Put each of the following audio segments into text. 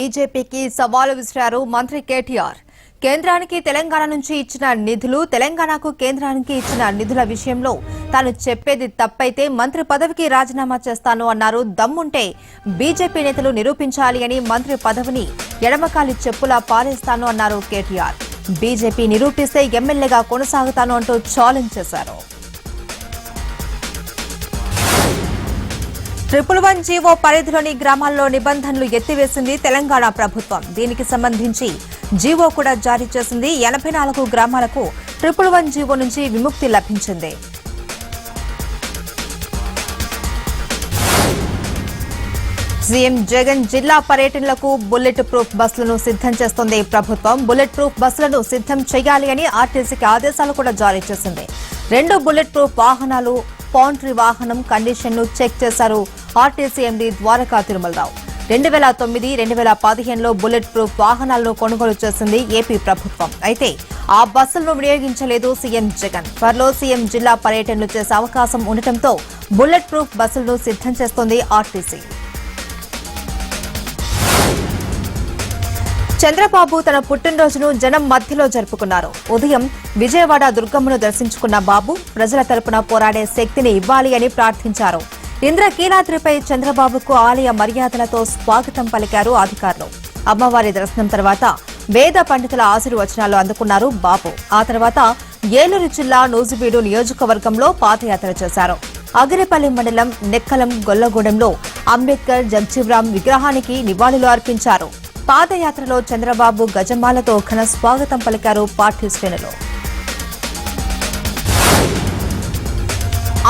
బీజేపీకి సవాలు విసిరారు మంత్రి కేటీఆర్. కేంద్రానికి తెలంగాణ నుంచి ఇచ్చిన నిధులు, తెలంగాణకు కేంద్రానికి ఇచ్చిన నిధుల విషయంలో తాను చెప్పేది తప్పైతే మంత్రి పదవికి రాజీనామా చేస్తాను అన్నారు. దమ్ముంటే బీజేపీ నేతలు నిరూపించాలి అని మంత్రి పదవిని ఎడమకాలి చెప్పులా పారేస్తాను అన్నారు కేటీఆర్. బీజేపీ నిరూపిస్తే ఎమ్మెల్యేగా కొనసాగుతాను అంటూ ఛాలెంజ్ చేశారు. 111 జీవో పరిధిలోని గ్రామాల్లో నిబంధనలు ఎత్తివేసింది తెలంగాణ ప్రభుత్వం. దీనికి సంబంధించి జీవో కూడా జారీ చేసింది. 84 గ్రామాలకు 111 జీవో నుంచి విముక్తి లభించింది. సీఎం జగన్ జిల్లా పర్యటనలకు బుల్లెట్ ప్రూఫ్ బస్సులను సిద్ధం చేస్తోంది ప్రభుత్వం. బుల్లెట్ ప్రూఫ్ బస్సులను సిద్ధం చేయాలి అని ఆర్టీసీకి ఆదేశాలు కూడా జారీ చేసింది. 2 బుల్లెట్ ప్రూఫ్ వాహనాలు, పౌంట్రీ వాహనం కండిషన్ను చెక్ చేశారు ఆర్టీసీ ఎండీ ద్వారకా తిరుమలరావు. 2009-2015లో బుల్లెట్ ప్రూఫ్ వాహనాలను కొనుగోలు చేసింది ఏపీ ప్రభుత్వం. అయితే ఆ బస్సులను వినియోగించలేదు సీఎం జగన్. త్వరలో సీఎం జిల్లా పర్యటనలు చేసే అవకాశం ఉండటంతో బుల్లెట్ ప్రూఫ్ బస్సులను సిద్ధం చేస్తోంది ఆర్టీసీ. చంద్రబాబు తన పుట్టినరోజును జనం మధ్యలో జరుపుకున్నారు. ఉదయం విజయవాడ దుర్గమ్మను దర్శించుకున్న బాబు ప్రజల తరపున పోరాడే శక్తిని ఇవ్వాలి అని ప్రార్థించారు. ఇంద్రకీలాద్రిపై చంద్రబాబుకు ఆలయ మర్యాదలతో స్వాగతం పలికారు అధికారులు. అమ్మవారి దర్శనం తర్వాత వేద పండితుల ఆశీర్వచనాలు అందుకున్నారు బాబు. ఆ తర్వాత ఏలూరు జిల్లా నూజివీడు నియోజకవర్గంలో పాదయాత్ర చేశారు. అగిరిపల్లి మండలం నెక్కలం గొల్లగూడెంలో అంబేద్కర్, జగ్జీవరాం విగ్రహానికి నివాళులు అర్పించారు. పాదయాత్రలో చంద్రబాబు గజమాలతో ఘన స్వాగతం పలికారు పార్టీ శ్రేణులు.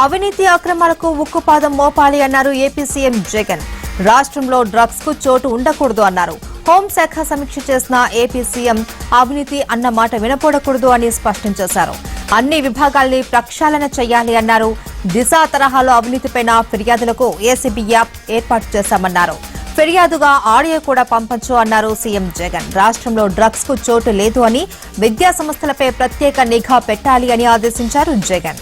అవినీతి అక్రమాలకు ఉక్కుపాదం మోపాలి అన్నారు ఏపీ సీఎం జగన్. రాష్ట్రంలో డ్రగ్స్ కు చోటు ఉండకూడదు అన్నారు. హోంశాఖ సమీక్ష చేసిన ఏపీ సీఎం అవినీతి అన్న మాట వినపడకూడదు అని స్పష్టం చేశారు. అన్ని విభాగాల్ని ప్రక్షాళన చేయాలి అన్నారు. దిశ తరహాలో అవినీతిపైన ఫిర్యాదులకు ఏసీబీ యాప్ ఏర్పాటు చేశామన్నారు. ఫిర్యాదుగా ఆడియో కూడా పంపొచ్చు అన్నారు సీఎం జగన్. రాష్ట్రంలో డ్రగ్స్ కు చోటు లేదు అని, విద్యా సంస్థలపై ప్రత్యేక నిఘా పెట్టాలి అని ఆదేశించారు జగన్.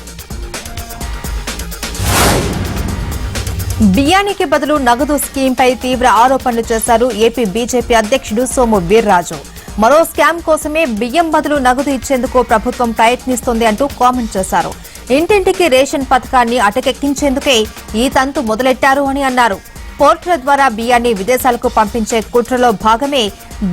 బియ్యానికి బదులు నగదు స్కీంపై తీవ్ర ఆరోపణలు చేశారు ఏపీ బీజేపీ అధ్యక్షుడు సోము వీర్రాజు. మరో స్కామ్ కోసమే బియ్యం బదులు నగదు ఇచ్చేందుకు ప్రభుత్వం ప్రయత్నిస్తోంది అంటూ కామెంట్ చేశారు. ఇంటింటికి రేషన్ పథకాన్ని అటకెక్కించేందుకే ఈ తంతు మొదలెట్టారు అని అన్నారు. పోర్టుల ద్వారా బియ్యాన్ని విదేశాలకు పంపించే కుట్రలో భాగమే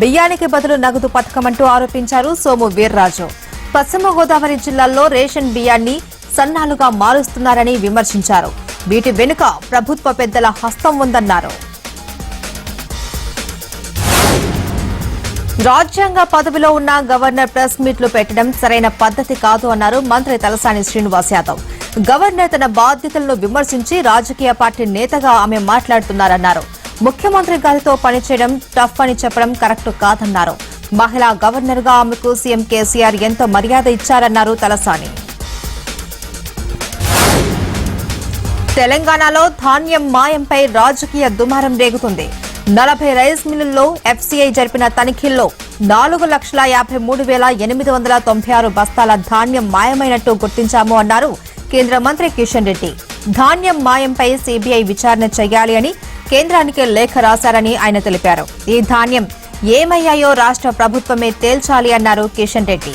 బియ్యానికి బదులు నగదు పథకమంటూ ఆరోపించారు సోము వీర్రాజు. పశ్చిమ గోదావరి జిల్లాల్లో రేషన్ బియ్యాన్ని సన్నాలుగా మారుస్తున్నారని విమర్శించారు. వీటి వెనుక ప్రభుత్వ పెద్దల హస్తం ఉందన్నారు. రాజ్యాంగ పదవిలో ఉన్న గవర్నర్ ప్రెస్ మీట్లు పెట్టడం సరైన పద్ధతి కాదు అన్నారు మంత్రి తలసాని శ్రీనివాస్ యాదవ్. గవర్నర్ తన బాధ్యతలను విమర్శించి రాజకీయ పార్టీ నేతగా ఆమె మాట్లాడుతున్నారన్నారు. ముఖ్యమంత్రి గారితో పనిచేయడం టఫ్ అని చెప్పడం కరెక్ట్ కాదన్నారు. మహిళా గవర్నర్ గా ఆమెకు సీఎం కేసీఆర్ ఎంతో మర్యాద ఇచ్చారన్నారు తలసాని. తెలంగాణలో ధాన్యం మాయంపై రాజకీయ దుమారం రేగుతుంది. 40 రైస్ మిల్లుల్లో ఎఫ్సీఐ జరిపిన తనిఖీల్లో 4,53,896 బస్తాల ధాన్యం మాయమైనట్టు గుర్తించాము అన్నారు కేంద్ర మంత్రి కిషన్ రెడ్డి. ధాన్యం మాయంపై సీబీఐ విచారణ చేయాలి అని కేంద్రానికి లేఖ రాశారని ఆయన తెలిపారు. ఈ ధాన్యం ఏమయ్యాయో రాష్ట్ర ప్రభుత్వమే తేల్చాలి అన్నారు కిషన్ రెడ్డి.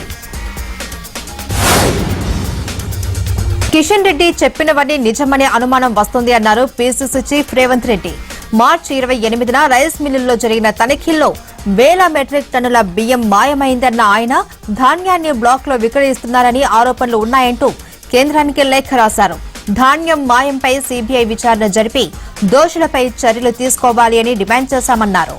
కిషన్ రెడ్డి చెప్పినవన్నీ నిజమనే అనుమానం వస్తుంది అన్నారు పీసీసీ చీఫ్ రేవంత్ రెడ్డి. మార్చి 28న రైస్ మిల్లుల్లో జరిగిన తనిఖీల్లో 1000 మెట్రిక్ టన్నుల బియ్యం మాయమైందన్న ఆయన ధాన్యాన్ని బ్లాక్ లో విక్రయిస్తున్నారని ఆరోపణలు ఉన్నాయంటూ కేంద్రానికి లేఖ రాశారు. ధాన్యం మాయంపై సీబీఐ విచారణ జరిపి దోషులపై చర్యలు తీసుకోవాలి అని డిమాండ్ చేశామన్నారు.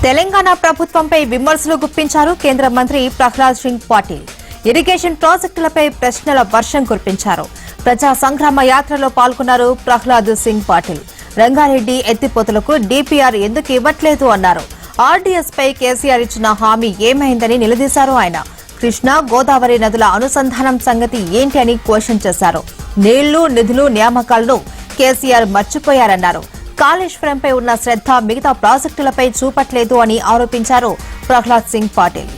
తెలంగాణ ప్రభుత్వంపై విమర్శలు గుప్పించారు కేంద్ర మంత్రి ప్రహ్లాద్ సింగ్ పటేల్. ఇరిగేషన్ ప్రాజెక్టులపై ప్రశ్నల వర్షం కురిపించారు. ప్రజా సంగ్రామ యాత్రలో పాల్గొన్నారు ప్రహ్లాద్ సింగ్ పటేల్. రంగారెడ్డి ఎత్తిపోతలకు డీపీఆర్ ఎందుకు ఇవ్వట్లేదు అన్నారు. ఆర్డీఎస్ పై కేసీఆర్ ఇచ్చిన హామీ ఏమైందని నిలదీశారు ఆయన. కృష్ణా, గోదావరి నదుల అనుసంధానం సంగతి ఏంటి అని క్వశ్చన్ చేశారు. నీళ్లు, నిధులు, నియామకాలను కేసీఆర్ మర్చిపోయారన్నారు. కాళేశ్వరంపై ఉన్న శ్రద్ధ మిగతా ప్రాజెక్టులపై చూపట్లేదు అని ఆరోపించారు ప్రహ్లాద్ సింగ్ పటేల్.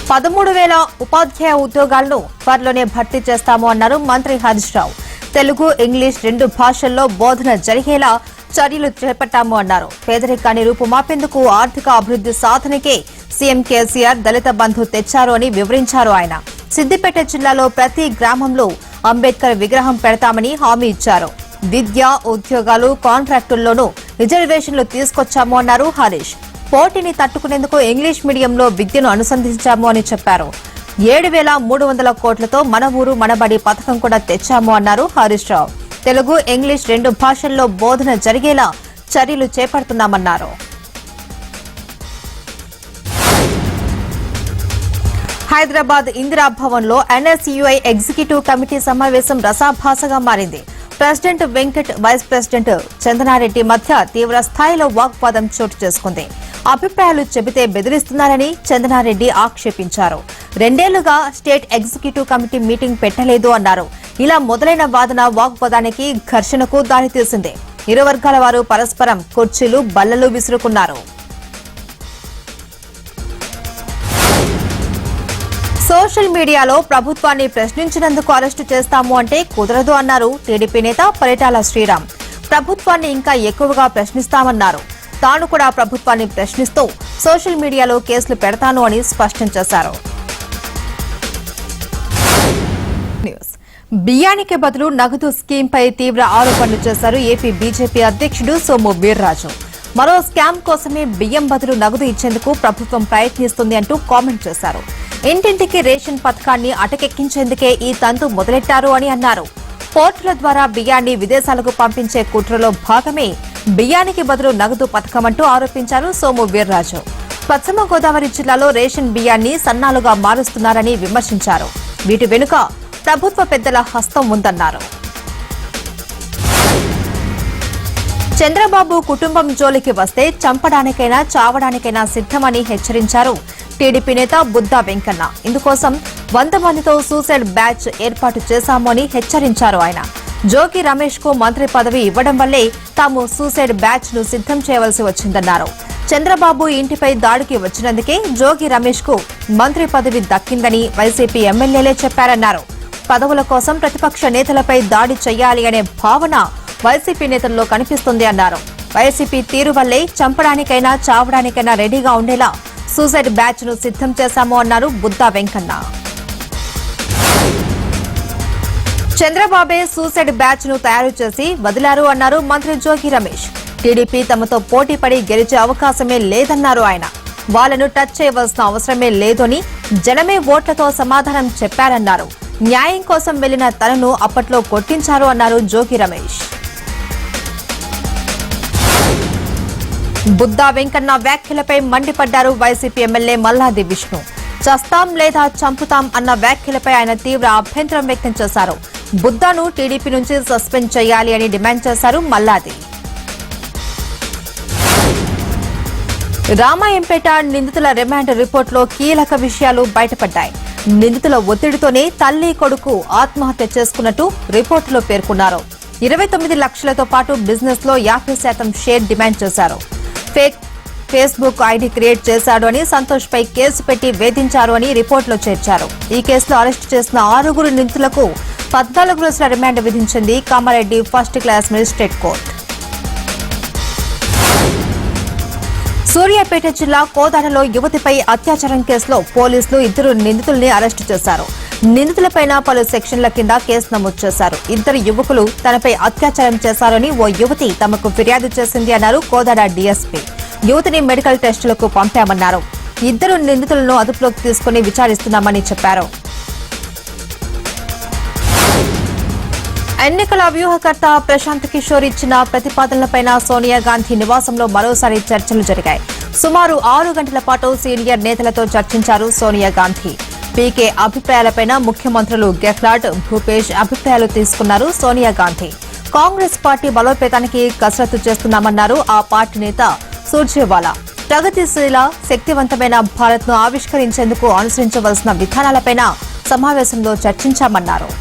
13,000 ఉపాధ్యాయ ఉద్యోగాలను త్వరలోనే భర్తీ చేస్తాము అన్నారు మంత్రి హరీష్ రావు. తెలుగు, ఇంగ్లీష్ 2 భాషల్లో బోధన జరిగేలా చర్యలు చేపట్టాము అన్నారు. పేదరికాన్ని రూపుమాపేందుకు ఆర్థిక అభివృద్ధి సాధనకే సీఎం కేసీఆర్ దళిత బంధు తెచ్చారు అని వివరించారు ఆయన. సిద్దిపేట జిల్లాలో ప్రతి గ్రామంలో అంబేద్కర్ విగ్రహం పెడతామని హామీ ఇచ్చారు. విద్య, ఉద్యోగాలు, కాంట్రాక్టుల్లోనూ రిజర్వేషన్లు తీసుకొచ్చాము అన్నారు హరీష్. పోటీని తట్టుకునేందుకు ఇంగ్లీష్ మీడియంలో విద్యను అనుసంధించాము అని చెప్పారు. 7,300 కోట్లతో మన ఊరు మనబడి పథకం కూడా తెచ్చాము అన్నారు హరీష్ రావు. తెలుగు, ఇంగ్లీష్ 2 భాషల్లో బోధన జరిగేలా చర్యలు చేపడుతున్నామన్నారు. హైదరాబాద్ ఇందిరాభవన్ లో ఎన్ఎస్యుఐ ఎగ్జిక్యూటివ్ కమిటీ సమావేశం రసాభాసగా మారింది. President Venkat, vice president Chandanareddy మధ్య తీవ్ర స్థాయిలో వాగ్వాదం చోటు చేసుకుంది. అభిప్రాయాలు చెబితే బెదిరిస్తున్నారని చందనారెడ్డి ఆక్షేపించారు. 2 ఏళ్లుగా స్టేట్ ఎగ్జిక్యూటివ్ కమిటీ మీటింగ్ పెట్టలేదు అన్నారు. ఇలా మొదలైన వాదన వాగ్వాదానికి, ఘర్షణకు దారితీసింది. ఇరు వర్గాల వారు పరస్పరం కుర్చీలు, బల్లలు విసురుకున్నారు. సోషల్ మీడియాలో ప్రభుత్వాన్ని ప్రశ్నించినందుకు అరెస్టు చేస్తాము అంటే కుదరదు అన్నారు టీడీపీ నేత పరిటాల శ్రీరామ్. ప్రభుత్వాన్ని ఇంకా ఎక్కువగా ప్రశ్నిస్తామన్నారు. తాను కూడా ప్రభుత్వాన్ని ప్రశ్నిస్తూ సోషల్ మీడియాలో కేసులు పెడతాను అని స్పష్టం చేశారు. బియ్యానికి బదులు నగదు స్కీంపై తీవ్ర ఆరోపణలు చేశారు ఏపీ బీజేపీ అధ్యక్షుడు సోము వీర్రాజు. మరో స్కామ్ కోసమే బియ్యం బదులు నగదు ఇచ్చేందుకు ప్రభుత్వం ప్రయత్నిస్తుంది అంటూ కామెంట్ చేశారు. ఇంటింటికి రేషన్ పథకాన్ని అటకెక్కించేందుకే ఈ తంతు మొదలెట్టారు అని అన్నారు. పోర్టుల ద్వారా బియ్యాన్ని విదేశాలకు పంపించే కుట్రలో భాగమే బియ్యానికి బదులు నగదు పథకం అంటూ ఆరోపించారు సోము వీర్రాజు. పశ్చిమ గోదావరి జిల్లాలో రేషన్ బియ్యాన్ని సన్నాలుగా మారుస్తున్నారని విమర్శించారు. వీటి వెనుక ప్రభుత్వ పెద్దల హస్తం ఉందన్నారు. చంద్రబాబు కుటుంబం జోలికి వస్తే చంపడానికైనా చావడానికైనా సిద్ధమని హెచ్చరించారు టీడీపీ నేత బుద్దా వెంకన్న. ఇందుకోసం 100 మందితో సూసైడ్ బ్యాచ్ ఏర్పాటు చేశాము అని హెచ్చరించారు ఆయన. జోగి రమేష్ కు మంత్రి పదవి ఇవ్వడం వల్లే తాము సూసైడ్ బ్యాచ్ ను సిద్ధం చేయవలసి వచ్చిందన్నారు. చంద్రబాబు ఇంటిపై దాడికి వచ్చినందుకే జోగి రమేష్ కు మంత్రి పదవి దక్కిందని వైసీపీ ఎమ్మెల్యేలే చెప్పారన్నారు. పదవుల కోసం ప్రతిపక్ష నేతలపై దాడి చేయాలి అనే భావన వైసీపీ నేతల్లో కనిపిస్తుంది అన్నారు. వైసీపీ తీరు వల్లే చంపడానికైనా చావడానికైనా రెడీగా ఉండేలా సూసైడ్ బ్యాచ్ ను సిద్ధం చేశాము అన్నారు బుద్దా వెంకన్న. చంద్రబాబే సూసైడ్ బ్యాచ్ ను తయారు చేసి వదిలారు అన్నారు మంత్రి జోగి రమేష్. టీడీపీ తమతో పోటీపడి గెలిచే అవకాశమే లేదన్నారు ఆయన. వాళ్లను టచ్ చేయవలసిన అవసరమే లేదని జనమే ఓట్లతో సమాధానం చెప్పారన్నారు. న్యాయం కోసం వెళ్లిన తనను అప్పట్లో కొట్టించారు అన్నారు జోగి రమేష్. బుద్దా వెంకన్న వ్యాఖ్యలపై మండిపడ్డారు వైసీపీ ఎమ్మెల్యే మల్లాది విష్ణు. చస్తాం లేదా చంపుతాం అన్న వ్యాఖ్యలపై ఆయన తీవ్ర అభ్యంతరం వ్యక్తం చేశారు. బుద్దాను టీడీపీ నుంచి సస్పెండ్ చేయాలి అని డిమాండ్ చేశారు మల్లాది. రామాయంపేట నిందితుల రిమాండ్ రిపోర్టులో కీలక విషయాలు బయటపడ్డాయి. నిందితుల ఒత్తిడితోనే తల్లి, కొడుకు ఆత్మహత్య చేసుకున్నట్టు రిపోర్టులో పేర్కొన్నారు. 29 లక్షలతో పాటు బిజినెస్ లో 50% షేర్ డిమాండ్ చేశారు. ఫేక్ ఫేస్బుక్ ఐడి క్రియేట్ చేశాడు అని సంతోష్ పై కేసు పెట్టి వేధించారు అని రిపోర్టులో చేర్చారు. ఈ కేసులో అరెస్టు చేసిన 6 నిందితులకు 14 రోజుల రిమాండ్ విధించింది Kamareddy first class magistrate court. Suryapet జిల్లా కోదాడలో యువతిపై అత్యాచారం కేసులో పోలీసులు 2 నిందితుల్ని అరెస్టు చేశారు. నిందితులపై పలు సెక్షన్ల కింద కేసు నమోదు చేశారు. 2 యువకులు తనపై అత్యాచారం చేశారని ఓ యువతి తమకు ఫిర్యాదు చేసింది అన్నారు కోదాడ డీఎస్పీ. యువతిని మెడికల్ టెస్టులకు పంపామన్నారు. 2 నిందితులను అదుపులోకి తీసుకుని విచారిస్తున్నామని చెప్పారు. ఎన్నికల వ్యూహకర్త ప్రశాంత్ కిషోర్ ఇచ్చిన ప్రతిపాదనలపై సోనియా గాంధీ నివాసంలో మరోసారి చర్చలు జరిగాయి. సుమారు 6 గంటల పాటు సీనియర్ నేతలతో చర్చించారు సోనియా గాంధీ. పీకే అభిప్రాయాలపై ముఖ్యమంత్రులు గెహ్లాట్, భూపేష్ అభిప్రాయాలు తీసుకున్నారు సోనియా గాంధీ. కాంగ్రెస్ పార్టీ బలోపేతానికి కసరత్తు చేస్తున్నామన్నారు ఆ పార్టీ నేత సూర్జేవాలా. ప్రగతిశీల, శక్తివంతమైన భారత్ ను ఆవిష్కరించేందుకు అనుసరించవలసిన విధానాలపై సమావేశంలో చర్చించామన్నారు.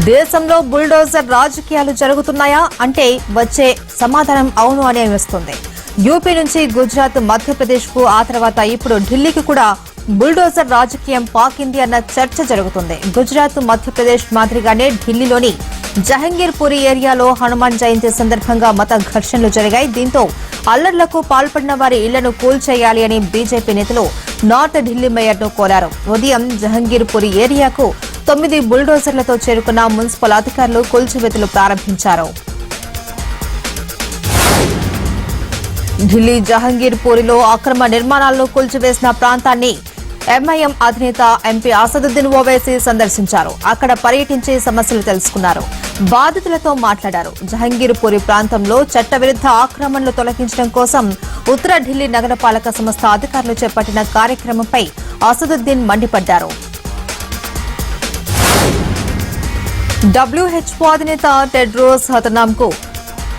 దేశంలో బుల్డోజర్ రాజకీయాలు జరుగుతున్నాయా అంటే వచ్చే సమాధానం అవును అనే వస్తుంది. యూపీ నుంచి గుజరాత్, మధ్యప్రదేశ్ కు, ఆ తర్వాత ఇప్పుడు ఢిల్లీకి కూడా బుల్డోజర్ రాజకీయం పాకింది అన్న చర్చ జరుగుతుంది. గుజరాత్, మధ్యప్రదేశ్ మాదిరిగానే ఢిల్లీలోని జహంగీర్పురి ఏరియాలో హనుమాన్ జయంతి సందర్భంగా మత ఘర్షణలు జరిగాయి. దీంతో అల్లర్లకు పాల్పడిన వారి ఇళ్లను కూల్చేయాలి అని బీజేపీ నేతలు నార్త్ ఢిల్లీ మేయర్ను కోరారు. ఉదయం జహంగీర్పురి ఏరియాకు 9 బుల్డోజర్లతో చేరుకున్న మున్సిపల్ అధికారులు కూల్చివేతలు ప్రారంభించారు. ఢిల్లీ జహంగీర్పూరిలో అక్రమ నిర్మాణాలను కూల్చివేసిన ప్రాంతాన్ని ఎంఐఎం అధినేత ఎంపీ అసదుద్దీన్ ఓవైసీ సందర్శించారు. అక్కడ పర్యటించి సమస్యలు తెలుసుకున్నారు. బాధితులతో మాట్లాడారు. జహంగీర్పూరి ప్రాంతంలో చట్టవిరుద్ధ ఆక్రమణలు తొలగించడం కోసం ఉత్తర ఢిల్లీ నగరపాలక సంస్థ అధికారులు చేపట్టిన కార్యక్రమంపై అసదుద్దీన్ మండిపడ్డారు. WHO అధినేత టెడ్రోస్ అథనామ్కు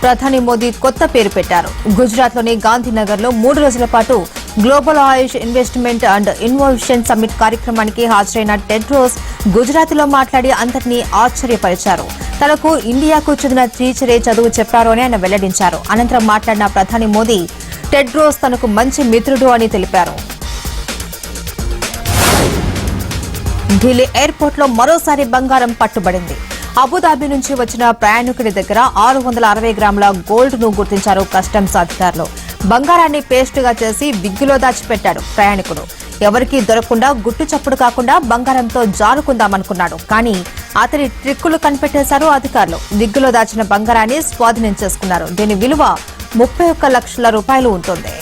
ప్రధాని మోదీ కొత్త పేరు పెట్టారు. గుజరాత్లోని గాంధీనగర్లో 3 రోజుల పాటు global Ayush investment and innovation summit కార్యక్రమానికి హాజరైన టెడ్రోస్ గుజరాతీలో మాట్లాడి అందరినీ ఆశ్చర్యపరిచారు. తనకు ఇండియాకు చెందిన టీచరే చదువు చెప్పారు అని ఆయన వెల్లడించారు. అనంతరం మాట్లాడిన ప్రధాని మోదీ టెడ్రోస్ తనకు మంచి మిత్రుడు అని తెలిపారు. ఢిల్లీ ఎయిర్పోర్ట్లో మరోసారి బంగారం పట్టుబడింది. అబుదాబి నుంచి వచ్చిన ప్రయాణికుడి దగ్గర 660 గ్రాముల గోల్డ్ ను గుర్తించారు కస్టమ్స్ అధికారులు. బంగారాన్ని పేస్టుగా చేసి విగ్గులో దాచిపెట్టాడు ప్రయాణికుడు. ఎవరికీ దొరకకుండా గుట్టు చప్పుడు కాకుండా బంగారంతో జారుకుందామనుకున్నాడు. కానీ అతని ట్రిక్కులు కనిపెట్టేశారు అధికారులు. విగ్గులో దాచిన బంగారాన్ని స్వాధీనం చేసుకున్నారు. దీని విలువ 31 లక్షల రూపాయలు ఉంటుంది.